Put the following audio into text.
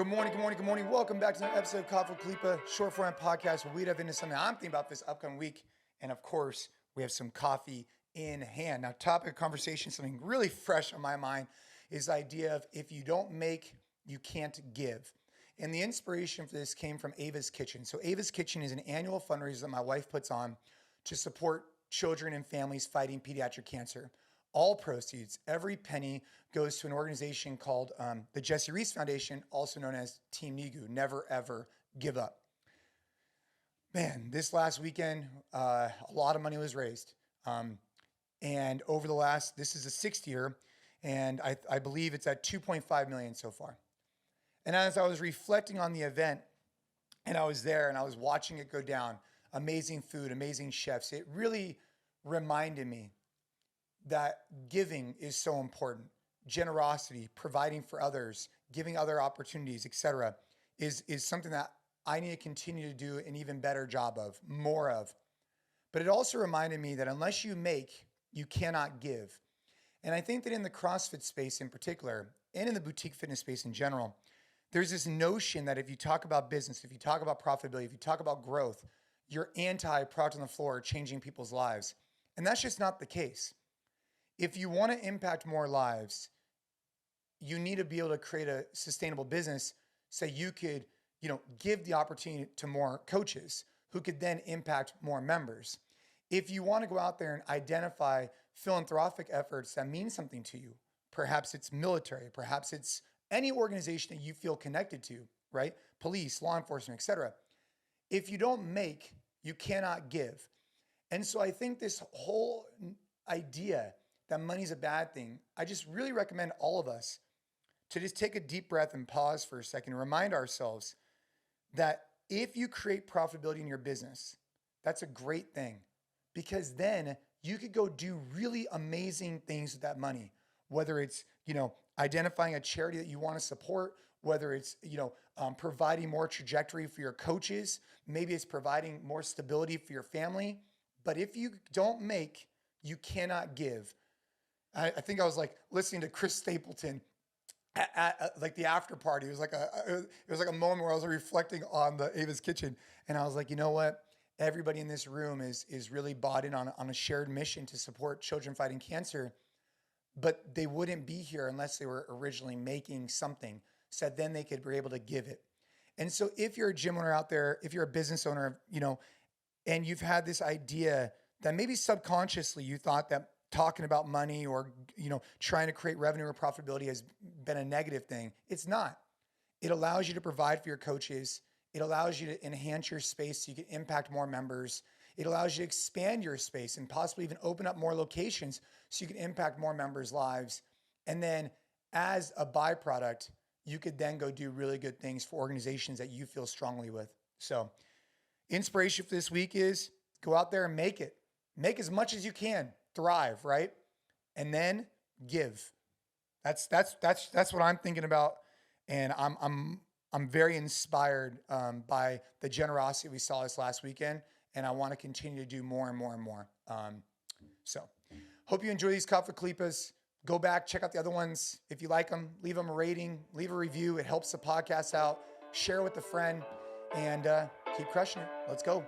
Good morning, good morning, good morning. Welcome back to another episode of Coffee with Khalipa, short form podcast where we dive into something I'm thinking about this upcoming week. And of course, we have some coffee in hand. Now, topic of conversation, something really fresh on my mind is the idea of if you don't make, you can't give. And the inspiration for this came from Ava's Kitchen. So Ava's Kitchen is an annual fundraiser that my wife puts on to support children and families fighting pediatric cancer. All proceeds, every penny, goes to an organization called the Jesse Reese Foundation, also known as Team NIGU, Never Ever Give Up. Man, this last weekend, a lot of money was raised. And over the last, this is the sixth year, and I believe it's at 2.5 million so far. And as I was reflecting on the event, and I was there and I was watching it go down, amazing food, amazing chefs, it really reminded me that giving is so important. Generosity, providing for others, giving other opportunities, etc., is something that I need to continue to do an even better job of, more of. But it also reminded me that unless you make, you cannot give. And I think that in the CrossFit space in particular, and in the boutique fitness space in general, there's this notion that if you talk about business, if you talk about profitability, if you talk about growth, you're anti-product on the floor, changing people's lives. And that's just not the case. If you want to impact more lives, you need to be able to create a sustainable business so you could, give the opportunity to more coaches who could then impact more members. If you want to go out there and identify philanthropic efforts that mean something to you, perhaps it's military, perhaps it's any organization that you feel connected to, right? Police, law enforcement, etc. If you don't make, you cannot give. And so I think this whole idea that money's a bad thing, I just really recommend all of us to just take a deep breath and pause for a second and remind ourselves that if you create profitability in your business, that's a great thing, because then you could go do really amazing things with that money, whether it's, identifying a charity that you want to support, whether it's, providing more trajectory for your coaches, maybe it's providing more stability for your family. But if you don't make, you cannot give. I think I was like listening to Chris Stapleton at like the after party. It was like a moment where I was reflecting on the Ava's Kitchen, and I was like, you know what? Everybody in this room is really bought in on a shared mission to support children fighting cancer, but they wouldn't be here unless they were originally making something, so then they could be able to give it. And so if you're a gym owner out there, if you're a business owner, and you've had this idea that maybe subconsciously you thought that talking about money or, trying to create revenue or profitability has been a negative thing. It's not. It allows you to provide for your coaches. It allows you to enhance your space so you can impact more members. It allows you to expand your space and possibly even open up more locations so you can impact more members' lives. And then as a byproduct, you could then go do really good things for organizations that you feel strongly with. So inspiration for this week is go out there and make it. Make as much as you can. Thrive, right? And then give. That's what I'm thinking about, and I'm very inspired by the generosity we saw this last weekend, and I want to continue to do more and more and more. So, hope you enjoy these Coffee Khalipas. Go back, check out the other ones. If you like them, leave them a rating, leave a review. It helps the podcast out. Share with a friend, and keep crushing it. Let's go.